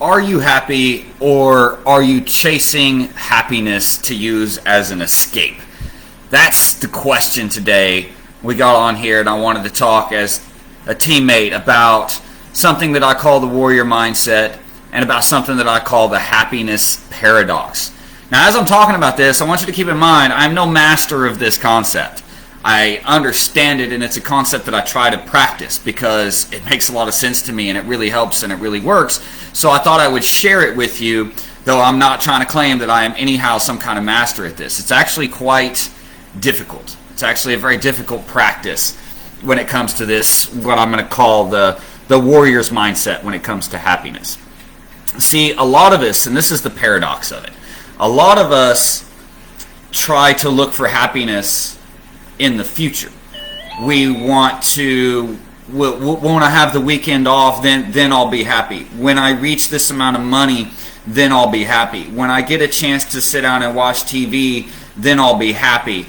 Are you happy, or are you chasing happiness to use as an escape? That's the question today we got on here, and I wanted to talk as a teammate about something that I call the warrior mindset and about something that I call the happiness paradox. Now, as I'm talking about this, I want you to keep in mind, I'm no master of this concept. I understand it, and it's a concept that I try to practice because it makes a lot of sense to me and it really helps and it really works. So I thought I would share it with you, though I'm not trying to claim that I am anyhow some kind of master at this. It's actually quite difficult. It's actually a very difficult practice when it comes to this, what I'm going to call the warrior's mindset when it comes to happiness. See, a lot of us, and this is the paradox of it, a lot of us try to look for happiness in the future. We want to have the weekend off, then I'll be happy. When I reach this amount of money, then I'll be happy. When I get a chance to sit down and watch TV, then I'll be happy.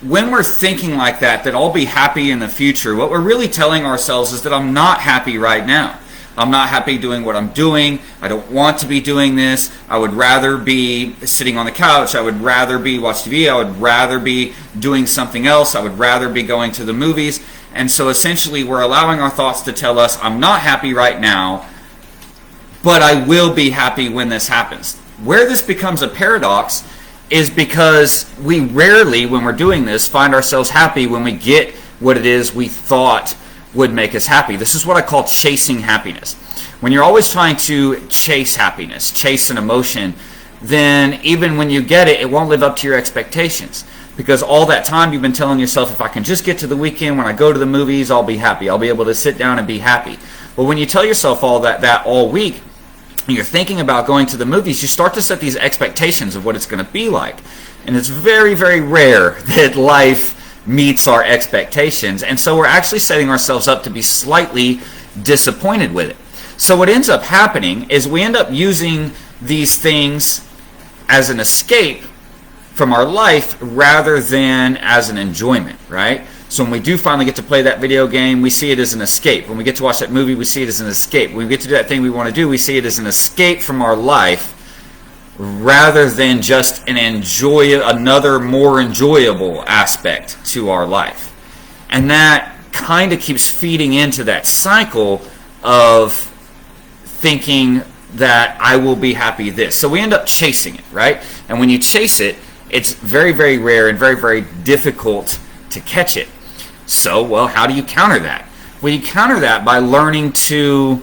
When we're thinking like that I'll be happy in the future, what we're really telling ourselves is that I'm not happy right now. I'm not happy doing what I'm doing. I don't want to be doing this. I would rather be sitting on the couch. I would rather be watching TV. I would rather be doing something else. I would rather be going to the movies. And so essentially we're allowing our thoughts to tell us, I'm not happy right now, but I will be happy when this happens. Where this becomes a paradox is because we rarely, when we're doing this, find ourselves happy when we get what it is we thought would make us happy. This is what I call chasing happiness. When you're always trying to chase happiness, chase an emotion, then even when you get it, it won't live up to your expectations. Because all that time you've been telling yourself, if I can just get to the weekend, when I go to the movies, I'll be happy. I'll be able to sit down and be happy. But when you tell yourself all that all week, and you're thinking about going to the movies, you start to set these expectations of what it's going to be like. And it's very, very rare that life meets our expectations, and so we're actually setting ourselves up to be slightly disappointed with it. So what ends up happening is we end up using these things as an escape from our life rather than as an enjoyment, right? So when we do finally get to play that video game, we see it as an escape. When we get to watch that movie, we see it as an escape. When we get to do that thing we want to do, we see it as an escape from our life rather than just another more enjoyable aspect to our life. And that kind of keeps feeding into that cycle of thinking that I will be happy this. So we end up chasing it, right? And when you chase it, it's very, very rare and very, very difficult to catch it. So, well, how do you counter that? Well, you counter that by learning to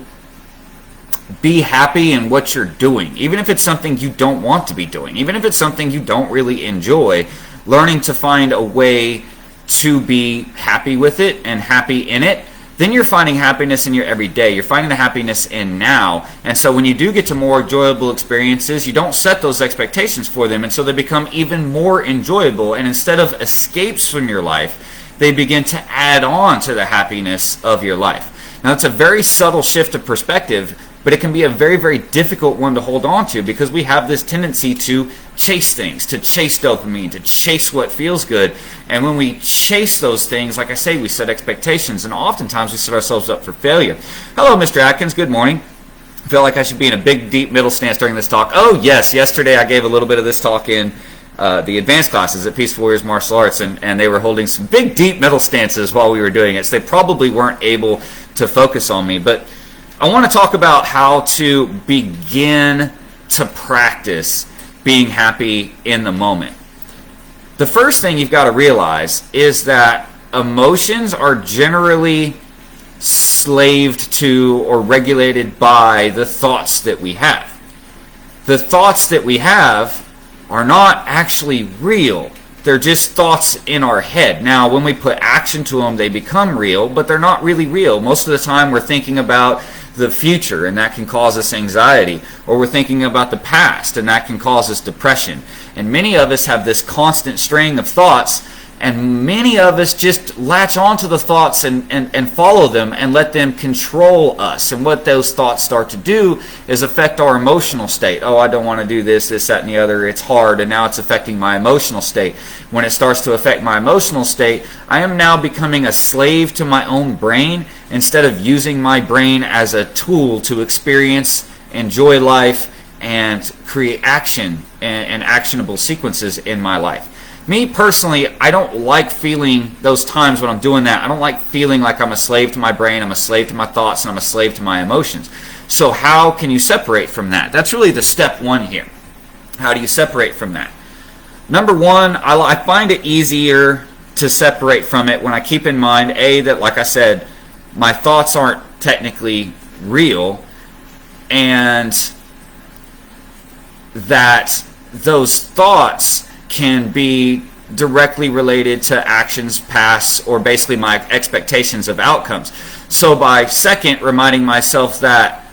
be happy in what you're doing, even if it's something you don't want to be doing, even if it's something you don't really enjoy. Learning to find a way to be happy with it and happy in it, then you're finding happiness in your everyday. You're finding the happiness in now. And so when you do get to more enjoyable experiences, you don't set those expectations for them, and so they become even more enjoyable. And instead of escapes from your life, they begin to add on to the happiness of your life. Now, it's a very subtle shift of perspective, but it can be a very, very difficult one to hold on to because we have this tendency to chase things, to chase dopamine, to chase what feels good. And when we chase those things, like I say, we set expectations, and oftentimes we set ourselves up for failure. Hello, Mr. Atkins. Good morning. I feel like I should be in a big, deep middle stance during this talk. Oh, yes. Yesterday I gave a little bit of this talk in the advanced classes at Peaceful Warriors Martial Arts, and they were holding some big, deep middle stances while we were doing it, so they probably weren't able to focus on me. But I want to talk about how to begin to practice being happy in the moment. The first thing you've got to realize is that emotions are generally slaved to or regulated by the thoughts that we have. The thoughts that we have are not actually real. They're just thoughts in our head. Now, when we put action to them, they become real, but they're not really real. Most of the time, we're thinking about the future, and that can cause us anxiety. Or we're thinking about the past, and that can cause us depression. And many of us have this constant string of thoughts, and many of us just latch onto the thoughts and follow them and let them control us. And what those thoughts start to do is affect our emotional state. Oh, I don't want to do this, that, and the other. It's hard, and now it's affecting my emotional state. When it starts to affect my emotional state, I am now becoming a slave to my own brain instead of using my brain as a tool to experience enjoy life, and create action and actionable sequences in my life. Me personally, I don't like feeling those times when I'm doing that. I don't like feeling like I'm a slave to my brain, I'm a slave to my thoughts, and I'm a slave to my emotions. So how can you separate from that? That's really the step one here. How do you separate from that? Number one, I find it easier to separate from it when I keep in mind, A, that, like I said, my thoughts aren't technically real, and that those thoughts can be directly related to actions past, or basically my expectations of outcomes. So by second, reminding myself that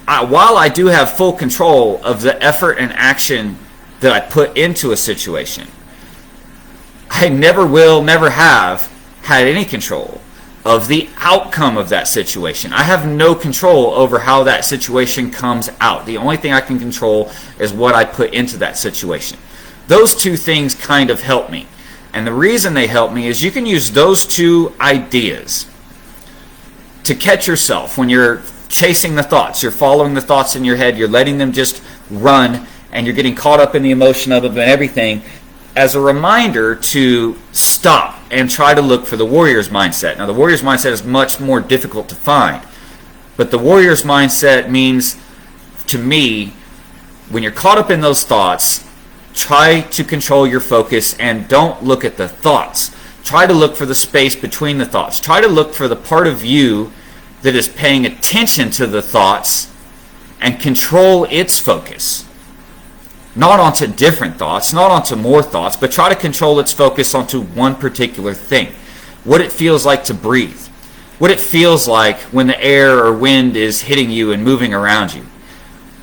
while I do have full control of the effort and action that I put into a situation, I never will, never have had any control of the outcome of that situation. I have no control over how that situation comes out. The only thing I can control is what I put into that situation. Those two things kind of help me. And the reason they help me is you can use those two ideas to catch yourself when you're chasing the thoughts. You're following the thoughts in your head. You're letting them just run, and you're getting caught up in the emotion of them and everything, as a reminder to stop and try to look for the warrior's mindset. Now, the warrior's mindset is much more difficult to find, but the warrior's mindset means, to me, when you're caught up in those thoughts, try to control your focus and don't look at the thoughts. Try to look for the space between the thoughts. Try to look for the part of you that is paying attention to the thoughts and control its focus. Not onto different thoughts, not onto more thoughts, but try to control its focus onto one particular thing. What it feels like to breathe. What it feels like when the air or wind is hitting you and moving around you.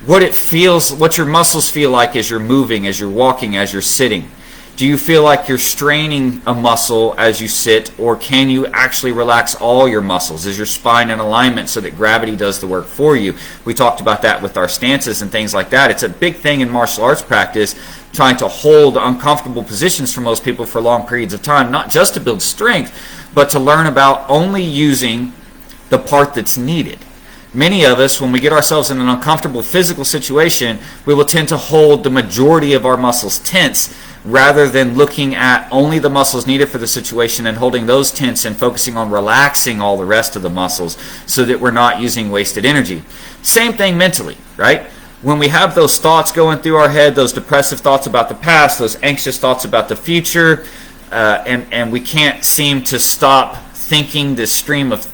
What your muscles feel like as you're moving, as you're walking, as you're sitting. Do you feel like you're straining a muscle as you sit, or can you actually relax all your muscles? Is your spine in alignment so that gravity does the work for you? We talked about that with our stances and things like that. It's a big thing in martial arts practice, trying to hold uncomfortable positions for most people for long periods of time, not just to build strength, but to learn about only using the part that's needed. Many of us, when we get ourselves in an uncomfortable physical situation, we will tend to hold the majority of our muscles tense, rather than looking at only the muscles needed for the situation and holding those tense and focusing on relaxing all the rest of the muscles so that we're not using wasted energy. Same thing mentally, right? When we have those thoughts going through our head, those depressive thoughts about the past, those anxious thoughts about the future, and we can't seem to stop thinking this stream of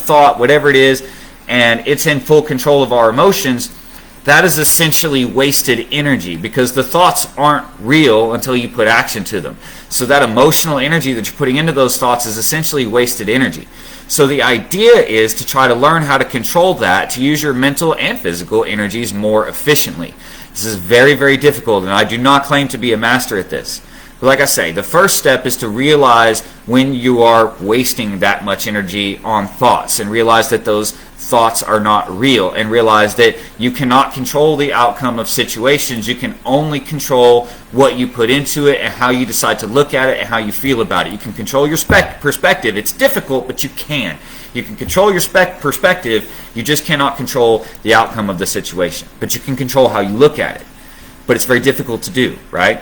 thought, whatever it is, and it's in full control of our emotions, that is essentially wasted energy, because the thoughts aren't real until you put action to them. So that emotional energy that you're putting into those thoughts is essentially wasted energy. So the idea is to try to learn how to control that, to use your mental and physical energies more efficiently. This is very, very difficult, and I do not claim to be a master at this. But like I say, the first step is to realize when you are wasting that much energy on thoughts, and realize that those thoughts are not real, and realize that you cannot control the outcome of situations. You can only control what you put into it and how you decide to look at it and how you feel about it. You can control your perspective. It's difficult, but you can. You can control your perspective. You just cannot control the outcome of the situation. But you can control how you look at it. But it's very difficult to do, right?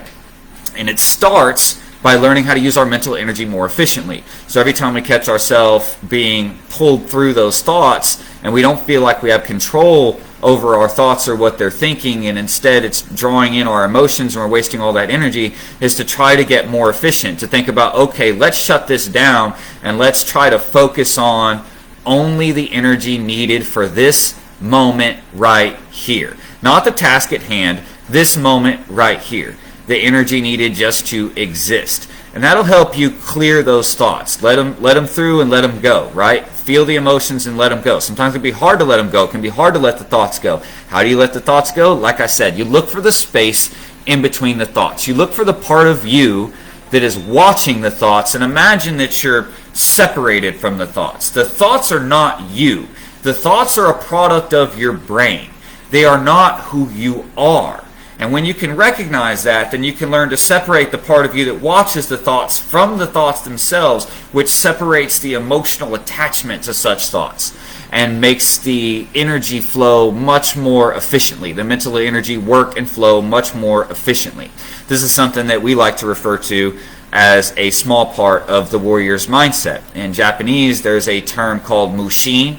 And it starts by learning how to use our mental energy more efficiently. So every time we catch ourselves being pulled through those thoughts and we don't feel like we have control over our thoughts or what they're thinking, and instead it's drawing in our emotions and we're wasting all that energy, is to try to get more efficient, to think about, okay, let's shut this down and let's try to focus on only the energy needed for this moment right here. Not the task at hand, this moment right here. The energy needed just to exist. And that'll help you clear those thoughts. Let them through and let them go, right? Feel the emotions and let them go. Sometimes it can be hard to let them go. It can be hard to let the thoughts go. How do you let the thoughts go? Like I said, you look for the space in between the thoughts. You look for the part of you that is watching the thoughts, and imagine that you're separated from the thoughts. The thoughts are not you. The thoughts are a product of your brain. They are not who you are. And when you can recognize that, then you can learn to separate the part of you that watches the thoughts from the thoughts themselves, which separates the emotional attachment to such thoughts. and makes the energy flow much more efficiently. The mental energy work and flow much more efficiently. This is something that we like to refer to as a small part of the warrior's mindset. In Japanese, there's a term called mushin.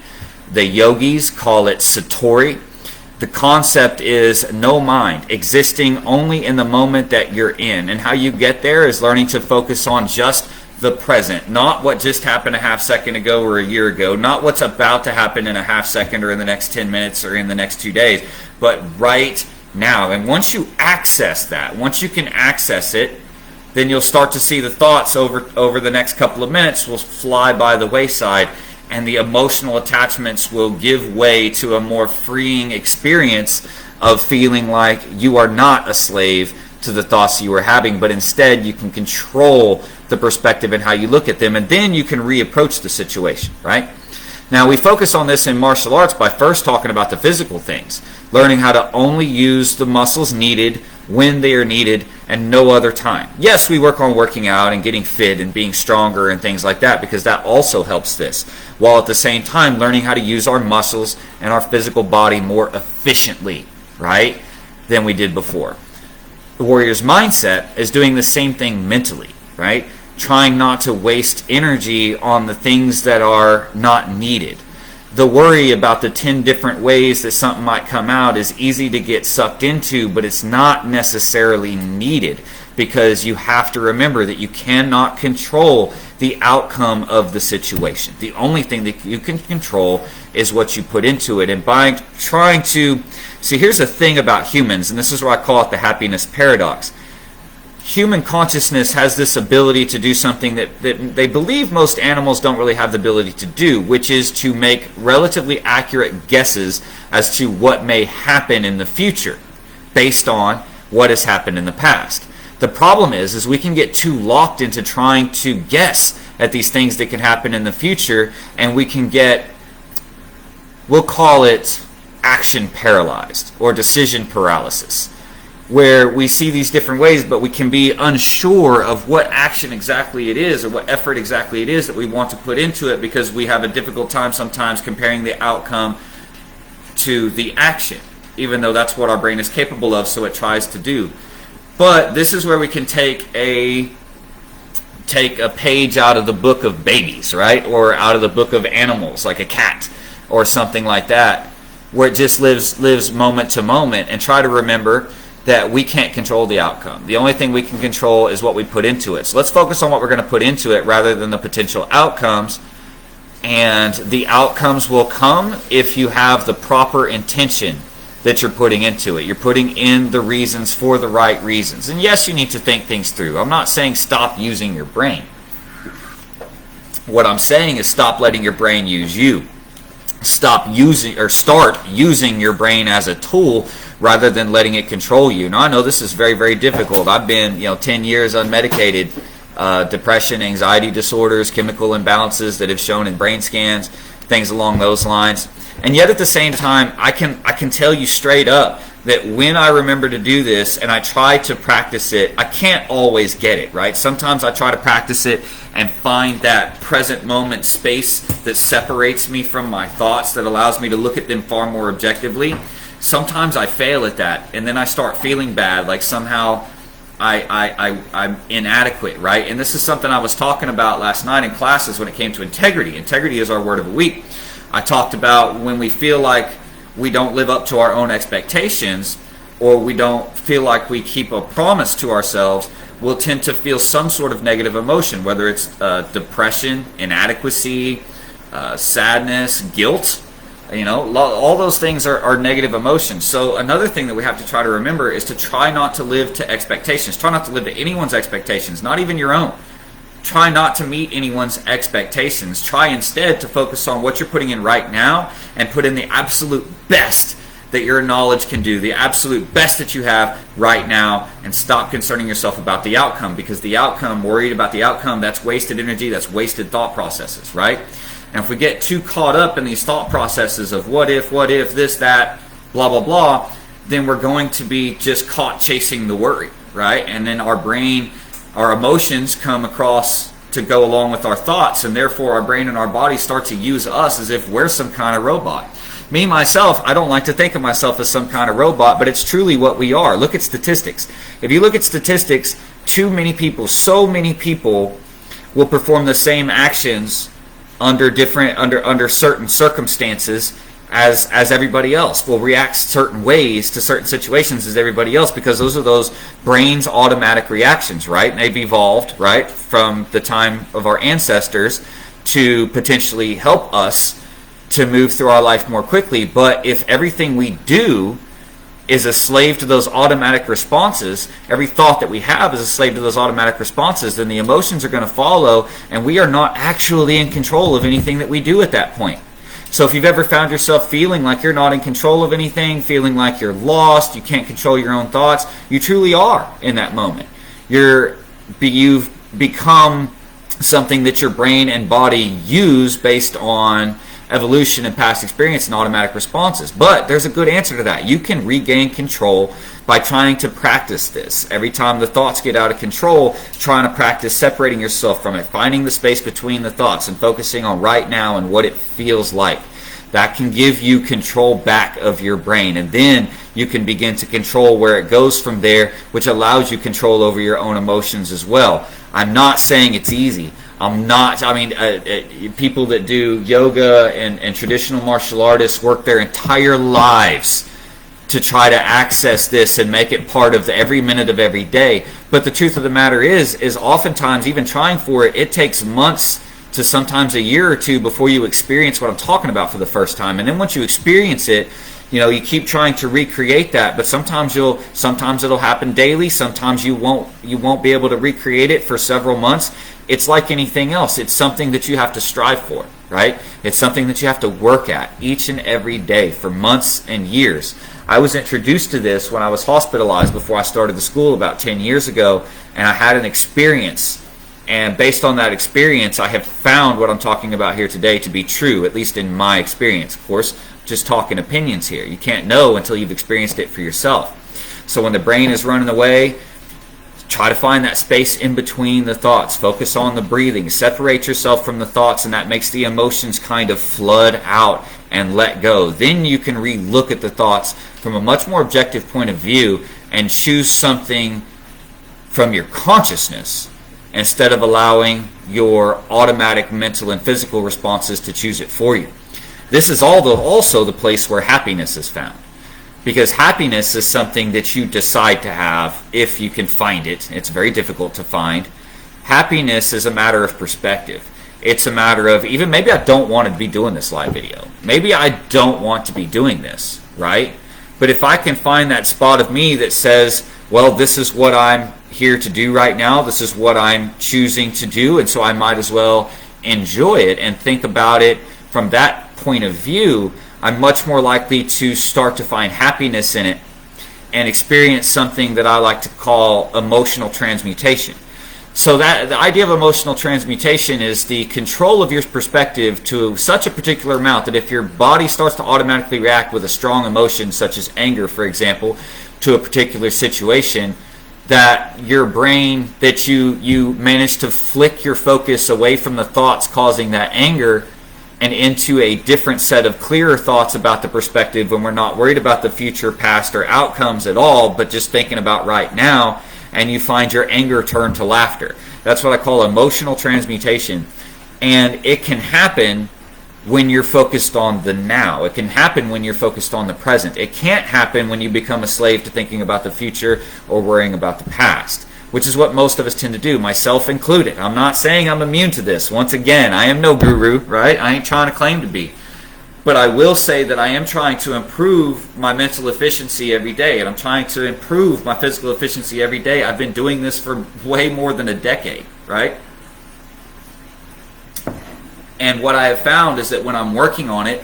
The yogis call it satori. The concept is no mind, existing only in the moment that you're in. And how you get there is learning to focus on just the present, not what just happened a half second ago or a year ago, not what's about to happen in a half second or in the next 10 minutes or in the next 2 days, but right now. And once you access that, once you can access it, then you'll start to see the thoughts over the next couple of minutes will fly by the wayside, and the emotional attachments will give way to a more freeing experience of feeling like you are not a slave to the thoughts you are having, but instead you can control the perspective and how you look at them, and then you can reapproach the situation, right? Now, we focus on this in martial arts by first talking about the physical things, learning how to only use the muscles needed when they are needed and no other time. Yes, we work on working out and getting fit and being stronger and things like that, because that also helps this, while at the same time learning how to use our muscles and our physical body more efficiently, right, than we did before. The warrior's mindset is doing the same thing mentally, right? Trying not to waste energy on the things that are not needed. The worry about the 10 different ways that something might come out is easy to get sucked into, but it's not necessarily needed, because you have to remember that you cannot control the outcome of the situation. The only thing that you can control is what you put into it. And by trying to see, here's the thing about humans, and this is where I call it the happiness paradox. Human consciousness has this ability to do something that they believe most animals don't really have the ability to do, which is to make relatively accurate guesses as to what may happen in the future based on what has happened in the past. The problem is we can get too locked into trying to guess at these things that can happen in the future, and we can get, we'll call it action paralyzed or decision paralysis, where we see these different ways, but we can be unsure of what action exactly it is or what effort exactly it is that we want to put into it, because we have a difficult time sometimes comparing the outcome to the action, even though that's what our brain is capable of, so it tries to do. But this is where we can take a page out of the book of babies, right? Or out of the book of animals, like a cat or something like that, where it just lives moment to moment, and try to remember that we can't control the outcome. The only thing we can control is what we put into it. So let's focus on what we're going to put into it rather than the potential outcomes. And the outcomes will come if you have the proper intention that you're putting into it. You're putting in the reasons for the right reasons. And yes, you need to think things through. I'm not saying stop using your brain. What I'm saying is stop letting your brain use you. Start using your brain as a tool rather than letting it control you. Now, I know this is very, very difficult. I've been 10 years unmedicated. Depression, anxiety disorders, chemical imbalances that have shown in brain scans, things along those lines. And yet at the same time, I can tell you straight up that when I remember to do this and I try to practice it, I can't always get it, right? Sometimes I try to practice it and find that present moment space that separates me from my thoughts, that allows me to look at them far more objectively. Sometimes I fail at that, and then I start feeling bad, like somehow I'm inadequate, right? And this is something I was talking about last night in classes when it came to integrity. Integrity is our word of the week. I talked about when we feel like we don't live up to our own expectations, or we don't feel like we keep a promise to ourselves, we'll tend to feel some sort of negative emotion, whether it's depression, inadequacy, sadness, guilt. All those things are negative emotions. So another thing that we have to try to remember is to try not to live to expectations. Try not to live to anyone's expectations, not even your own. Try not to meet anyone's expectations. Try instead to focus on what you're putting in right now and put in the absolute best that your knowledge can do, the absolute best that you have right now, and stop concerning yourself about the outcome, because the outcome, worried about the outcome, that's wasted energy, that's wasted thought processes, right? And if we get too caught up in these thought processes of what if, this, that, blah, blah, blah, then we're going to be just caught chasing the worry, right? And then our brain, our emotions come across to go along with our thoughts, and therefore our brain and our body start to use us as if we're some kind of robot. Me, myself, I don't like to think of myself as some kind of robot, but it's truly what we are. Look at statistics. If you look at statistics, so many people will perform the same actions under certain circumstances as everybody else, will react certain ways to certain situations as everybody else, because those are those brain's automatic reactions, right? And they've evolved, right, from the time of our ancestors to potentially help us to move through our life more quickly. But if everything we do is a slave to those automatic responses, every thought that we have is a slave to those automatic responses, then the emotions are going to follow, and we are not actually in control of anything that we do at that point. So if you've ever found yourself feeling like you're not in control of anything, feeling like you're lost, you can't control your own thoughts, you truly are in that moment. You've become something that your brain and body use based on evolution and past experience and automatic responses. But there's a good answer to that. You can regain control by trying to practice this. Every time the thoughts get out of control, trying to practice separating yourself from it, finding the space between the thoughts and focusing on right now and what it feels like. That can give you control back of your brain, and then you can begin to control where it goes from there, which allows you control over your own emotions as well. I'm not saying it's easy. People that do yoga and traditional martial artists work their entire lives to try to access this and make it part of every minute of every day. But the truth of the matter is oftentimes, even trying for it, it takes months to sometimes a year or two before you experience what I'm talking about for the first time. And then once you experience it, you keep trying to recreate that, but sometimes it'll happen daily. Sometimes you won't be able to recreate it for several months. It's like anything else. It's something that you have to strive for, right? It's something that you have to work at each and every day for months and years. I was introduced to this when I was hospitalized before I started the school about 10 years ago, and I had an experience. And based on that experience, I have found what I'm talking about here today to be true, at least in my experience. Of course, just talking opinions here. You can't know until you've experienced it for yourself. So when the brain is running away, try to find that space in between the thoughts. Focus on the breathing. Separate yourself from the thoughts, and that makes the emotions kind of flood out and let go. Then you can re-look at the thoughts from a much more objective point of view and choose something from your consciousness instead of allowing your automatic mental and physical responses to choose it for you. This is also the place where happiness is found. Because happiness is something that you decide to have if you can find it. It's very difficult to find. Happiness is a matter of perspective. It's a matter of, even maybe I don't want to be doing this live video. Maybe I don't want to be doing this, right? But if I can find that spot of me that says, well, this is what I'm here to do right now. This is what I'm choosing to do. And so I might as well enjoy it and think about it from that point of view. I'm much more likely to start to find happiness in it and experience something that I like to call emotional transmutation. So that the idea of emotional transmutation is the control of your perspective to such a particular amount that if your body starts to automatically react with a strong emotion, such as anger, for example, to a particular situation, that your brain, that you manage to flick your focus away from the thoughts causing that anger and into a different set of clearer thoughts about the perspective when we're not worried about the future, past, or outcomes at all, but just thinking about right now, and you find your anger turn to laughter. That's what I call emotional transmutation. And it can happen when you're focused on the now. It can happen when you're focused on the present. It can't happen when you become a slave to thinking about the future or worrying about the past, which is what most of us tend to do, myself included. I'm not saying I'm immune to this. Once again, I am no guru, right? I ain't trying to claim to be. But I will say that I am trying to improve my mental efficiency every day, and I'm trying to improve my physical efficiency every day. I've been doing this for way more than a decade, right? And what I have found is that when I'm working on it,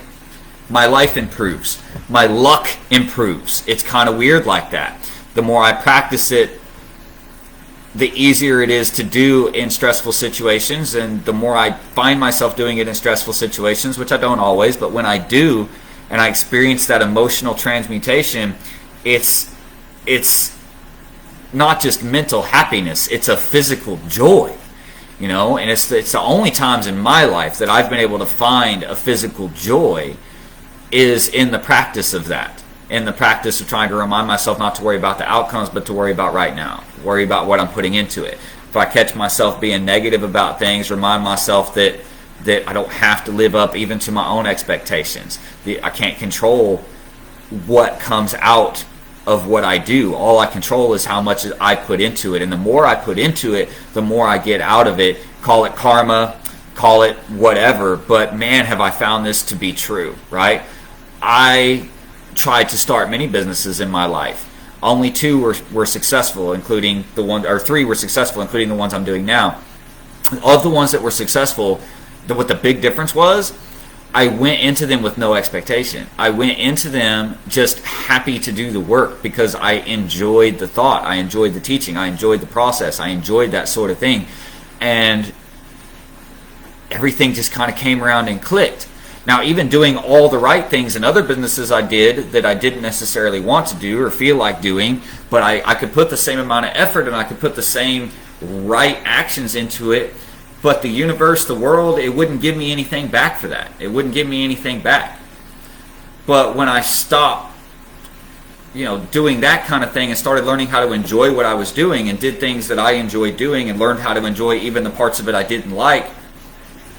my life improves. My luck improves. It's kind of weird like that. The more I practice it, the easier it is to do in stressful situations, and the more I find myself doing it in stressful situations, which I don't always, but when I do and I experience that emotional transmutation, it's not just mental happiness, it's a physical joy. And it's the only times in my life that I've been able to find a physical joy is in the practice of that, in the practice of trying to remind myself not to worry about the outcomes, but to worry about right now, worry about what I'm putting into it. If I catch myself being negative about things, remind myself that I don't have to live up even to my own expectations. I can't control what comes out of what I do. All I control is how much I put into it. And the more I put into it, the more I get out of it. Call it karma, call it whatever. But man, have I found this to be true, right? I tried to start many businesses in my life. Only 2 were successful, including the one, or 3 were successful, including the ones I'm doing now. Of the ones that were successful, what the big difference was, I went into them with no expectation. I went into them just happy to do the work because I enjoyed the thought. I enjoyed the teaching. I enjoyed the process. I enjoyed that sort of thing. And everything just kind of came around and clicked. Now, even doing all the right things in other businesses I did that I didn't necessarily want to do or feel like doing, but I could put the same amount of effort and I could put the same right actions into it, but the universe, the world, it wouldn't give me anything back for that. It wouldn't give me anything back. But when I stopped, doing that kind of thing and started learning how to enjoy what I was doing and did things that I enjoyed doing and learned how to enjoy even the parts of it I didn't like,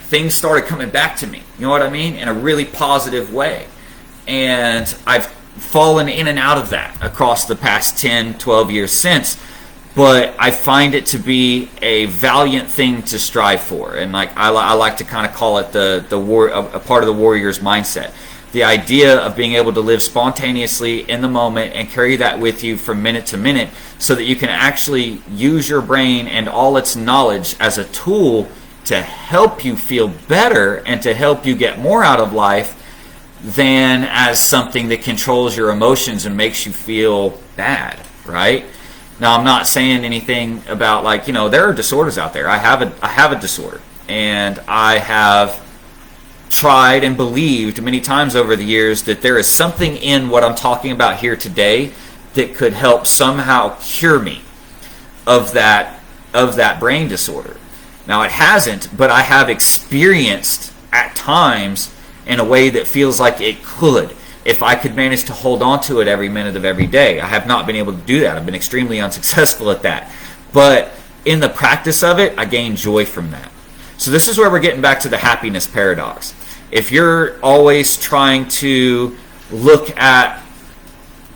things started coming back to me, you know what I mean, in a really positive way. And I've fallen in and out of that across the past 10, 12 years since, but I find it to be a valiant thing to strive for. And I like to kind of call it a part of the warrior's mindset. The idea of being able to live spontaneously in the moment and carry that with you from minute to minute so that you can actually use your brain and all its knowledge as a tool to help you feel better and to help you get more out of life than as something that controls your emotions and makes you feel bad, right? Now, I'm not saying anything about there are disorders out there. I have a disorder, and I have tried and believed many times over the years that there is something in what I'm talking about here today that could help somehow cure me of that brain disorder. Now, it hasn't, but I have experienced at times in a way that feels like it could if I could manage to hold on to it every minute of every day. I have not been able to do that. I've been extremely unsuccessful at that. But in the practice of it, I gain joy from that. So this is where we're getting back to the happiness paradox. If you're always trying to look at,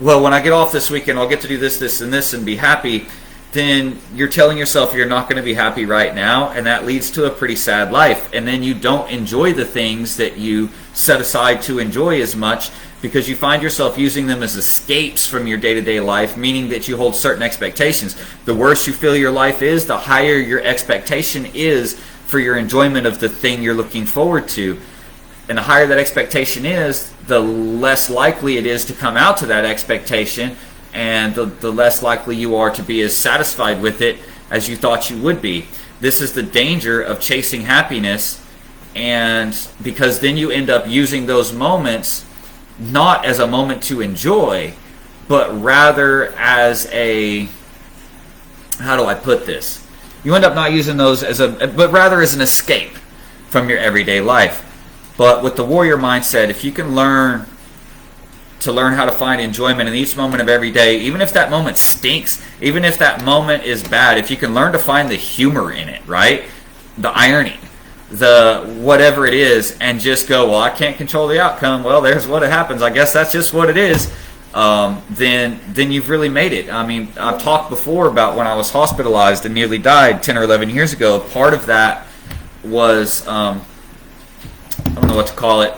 well, when I get off this weekend, I'll get to do this, this, and this and be happy, then you're telling yourself you're not going to be happy right now, and that leads to a pretty sad life. And then you don't enjoy the things that you set aside to enjoy as much because you find yourself using them as escapes from your day-to-day life, meaning that you hold certain expectations. The worse you feel your life is, the higher your expectation is for your enjoyment of the thing you're looking forward to. And the higher that expectation is, the less likely it is to come out to that expectation, and the less likely you are to be as satisfied with it as you thought you would be. This is the danger of chasing happiness, and because then you end up using those moments not as a moment to enjoy, but rather as a, how do I put this? You end up not using those but rather as an escape from your everyday life. But with the warrior mindset, if you can learn how to find enjoyment in each moment of every day, even if that moment stinks, even if that moment is bad, if you can learn to find the humor in it, right? The irony, the whatever it is, and just go, well, I can't control the outcome. Well, there's what it happens. I guess that's just what it is. Then you've really made it. I mean, I've talked before about when I was hospitalized and nearly died 10 or 11 years ago. Part of that was I don't know what to call it,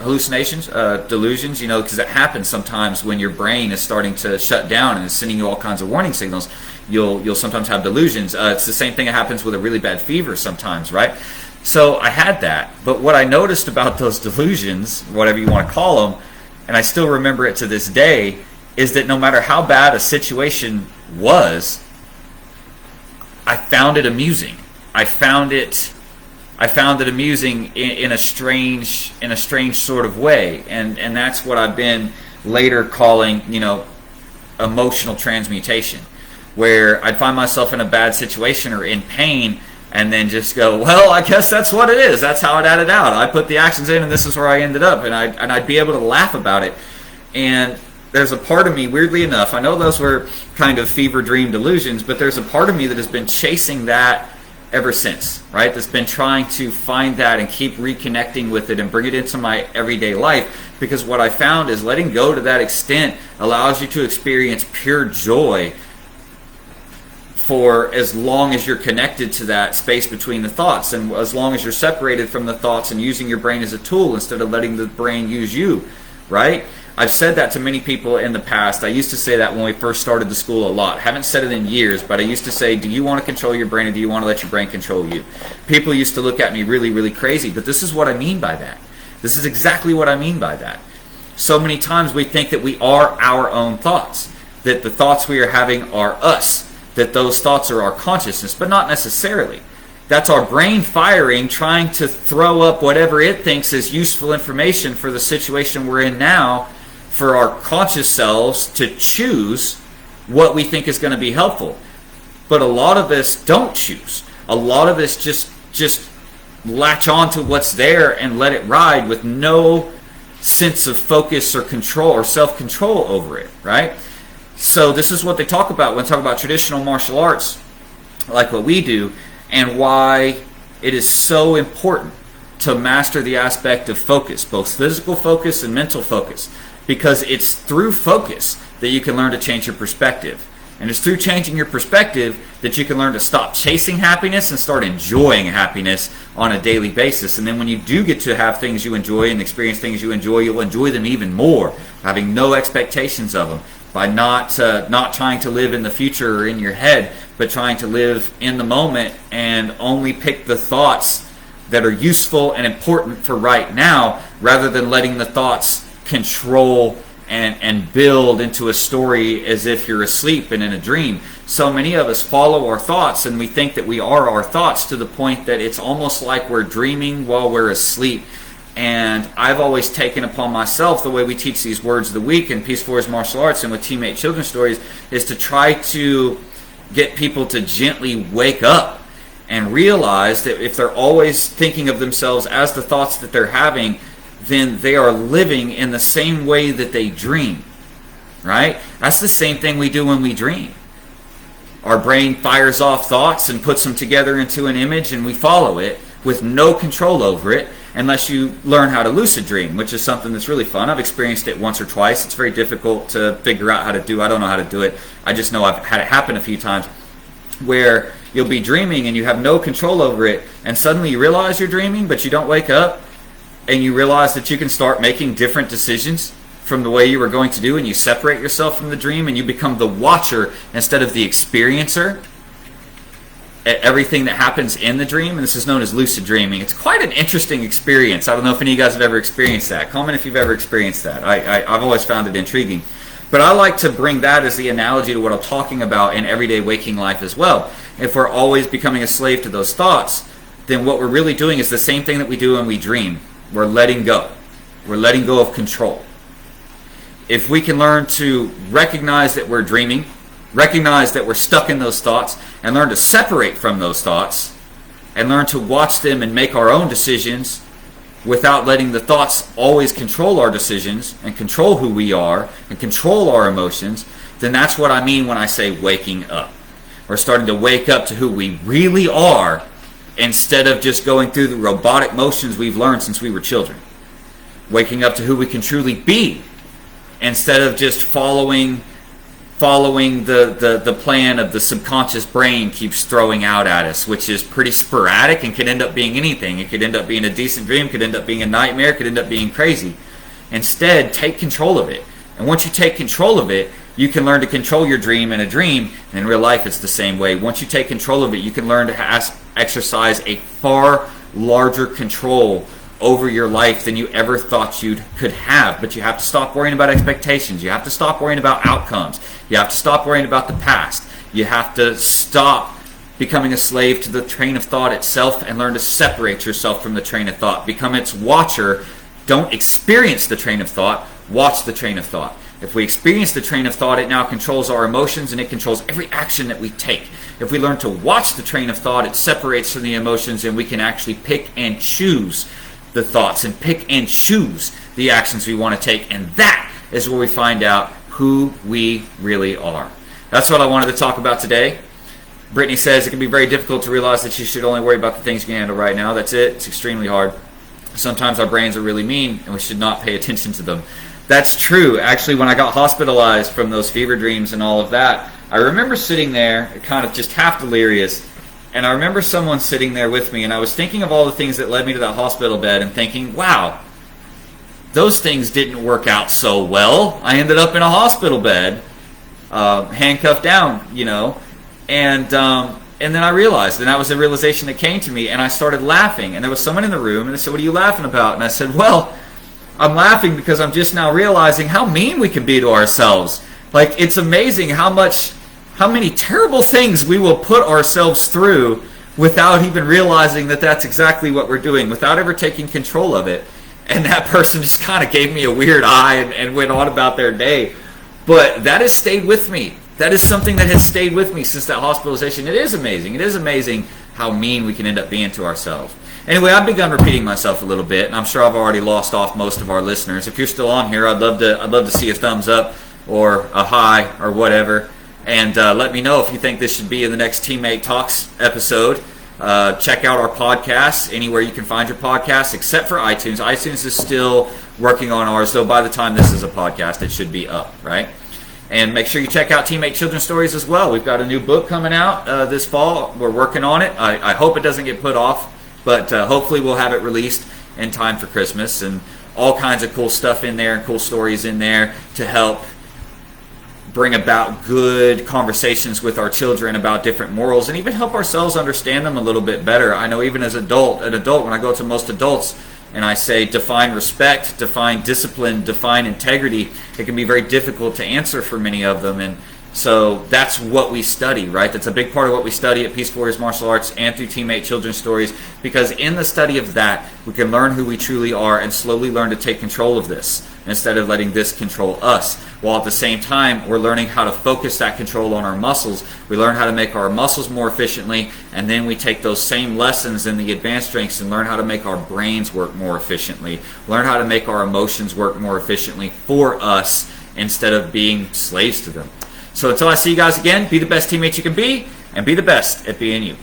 hallucinations, delusions, because it happens sometimes when your brain is starting to shut down and is sending you all kinds of warning signals. You'll sometimes have delusions. It's the same thing that happens with a really bad fever sometimes, right? So I had that, but what I noticed about those delusions, whatever you want to call them, and I still remember it to this day, is that no matter how bad a situation was, I found it amusing. I found it amusing in a strange sort of way, and that's what I've been later calling, emotional transmutation, where I'd find myself in a bad situation or in pain, and then just go, well, I guess that's what it is. That's how it added out. I put the actions in, and this is where I ended up, and I'd be able to laugh about it. And there's a part of me, weirdly enough, I know those were kind of fever dream delusions, but there's a part of me that has been chasing that ever since, right? That's been trying to find that and keep reconnecting with it and bring it into my everyday life, because what I found is letting go to that extent allows you to experience pure joy for as long as you're connected to that space between the thoughts, and as long as you're separated from the thoughts and using your brain as a tool instead of letting the brain use you, right? I've said that to many people in the past. I used to say that when we first started the school a lot. Haven't said it in years, but I used to say, do you want to control your brain, or do you want to let your brain control you? People used to look at me really, really crazy, but this is what I mean by that. This is exactly what I mean by that. So many times we think that we are our own thoughts, that the thoughts we are having are us, that those thoughts are our consciousness, but not necessarily. That's our brain firing, trying to throw up whatever it thinks is useful information for the situation we're in now, for our conscious selves to choose what we think is going to be helpful. But a lot of us don't choose. A lot of us just latch on to what's there and let it ride with no sense of focus or control or self-control over it, right? So this is what they talk about when they talk about traditional martial arts, like what we do, and why it is so important to master the aspect of focus, both physical focus and mental focus. Because it's through focus that you can learn to change your perspective. And it's through changing your perspective that you can learn to stop chasing happiness and start enjoying happiness on a daily basis. And then when you do get to have things you enjoy and experience things you enjoy, you'll enjoy them even more, having no expectations of them, by not trying to live in the future or in your head, but trying to live in the moment and only pick the thoughts that are useful and important for right now, rather than letting the thoughts control and build into a story as if you're asleep and in a dream. So many of us follow our thoughts, and we think that we are our thoughts, to the point that it's almost like we're dreaming while we're asleep. And I've always taken upon myself, the way we teach these words of the week in Peace Force Martial Arts and with Teammate Children's Stories, is to try to get people to gently wake up and realize that if they're always thinking of themselves as the thoughts that they're having, then they are living in the same way that they dream, right? That's the same thing we do when we dream. Our brain fires off thoughts and puts them together into an image, and we follow it with no control over it, unless you learn how to lucid dream, which is something that's really fun. I've experienced it once or twice. It's very difficult to figure out how to do. I don't know how to do it. I just know I've had it happen a few times, where you'll be dreaming and you have no control over it, and suddenly you realize you're dreaming, but you don't wake up, and you realize that you can start making different decisions from the way you were going to do, and you separate yourself from the dream, and you become the watcher instead of the experiencer at everything that happens in the dream. And this is known as lucid dreaming. It's quite an interesting experience. I don't know if any of you guys have ever experienced that. Comment if you've ever experienced that. I've always found it intriguing. But I like to bring that as the analogy to what I'm talking about in everyday waking life as well. If we're always becoming a slave to those thoughts, then what we're really doing is the same thing that we do when we dream. We're letting go. We're letting go of control. If we can learn to recognize that we're dreaming, recognize that we're stuck in those thoughts, and learn to separate from those thoughts, and learn to watch them and make our own decisions without letting the thoughts always control our decisions and control who we are and control our emotions, then that's what I mean when I say waking up. We're starting to wake up to who we really are, instead of just going through the robotic motions we've learned since we were children. Waking up to who we can truly be, instead of just following the plan of the subconscious brain keeps throwing out at us, which is pretty sporadic and could end up being anything. It could end up being a decent dream, could end up being a nightmare, could end up being crazy. Instead, take control of it. And once you take control of it, you can learn to control your dream in a dream. And in real life, it's the same way. Once you take control of it, you can learn to exercise a far larger control over your life than you ever thought you could have. But you have to stop worrying about expectations. You have to stop worrying about outcomes. You have to stop worrying about the past. You have to stop becoming a slave to the train of thought itself and learn to separate yourself from the train of thought. Become its watcher. Don't experience the train of thought. Watch the train of thought. If we experience the train of thought, it now controls our emotions and it controls every action that we take. If we learn to watch the train of thought, it separates from the emotions and we can actually pick and choose the thoughts and pick and choose the actions we want to take. And that is where we find out who we really are. That's what I wanted to talk about today. Brittany says it can be very difficult to realize that you should only worry about the things you can handle right now. That's it. It's extremely hard. Sometimes our brains are really mean and we should not pay attention to them. That's true. Actually, when I got hospitalized from those fever dreams and all of that, I remember sitting there kind of just half delirious, and I remember someone sitting there with me, and I was thinking of all the things that led me to that hospital bed and thinking, wow, those things didn't work out so well. I ended up in a hospital bed, handcuffed down, and then I realized, and that was a realization that came to me, and I started laughing, and there was someone in the room, and they said, what are you laughing about? And I said, well, I'm laughing because I'm just now realizing how mean we can be to ourselves. Like, it's amazing how many terrible things we will put ourselves through without even realizing that that's exactly what we're doing, without ever taking control of it. And that person just kind of gave me a weird eye and went on about their day. But that has stayed with me. That is something that has stayed with me since that hospitalization. It is amazing. It is amazing how mean we can end up being to ourselves. Anyway, I've begun repeating myself a little bit, and I'm sure I've already lost off most of our listeners. If you're still on here, I'd love to see a thumbs up or a hi or whatever, and let me know if you think this should be in the next Teammate Talks episode. Check out our podcasts anywhere you can find your podcasts, except for iTunes. iTunes is still working on ours, though by the time this is a podcast, it should be up, right? And make sure you check out Teammate Children's Stories as well. We've got a new book coming out this fall. We're working on it. I hope it doesn't get put off, but hopefully we'll have it released in time for Christmas, and all kinds of cool stuff in there and cool stories in there to help bring about good conversations with our children about different morals and even help ourselves understand them a little bit better. I know even as an adult, when I go to most adults and I say define respect, define discipline, define integrity, it can be very difficult to answer for many of them. And so that's what we study, right? That's a big part of what we study at Peaceful Warriors Martial Arts and through Teammate Children's Stories, because in the study of that, we can learn who we truly are and slowly learn to take control of this instead of letting this control us. While at the same time, we're learning how to focus that control on our muscles. We learn how to make our muscles more efficiently, and then we take those same lessons in the advanced strengths and learn how to make our brains work more efficiently, learn how to make our emotions work more efficiently for us instead of being slaves to them. So until I see you guys again, be the best teammates you can be, and be the best at being you.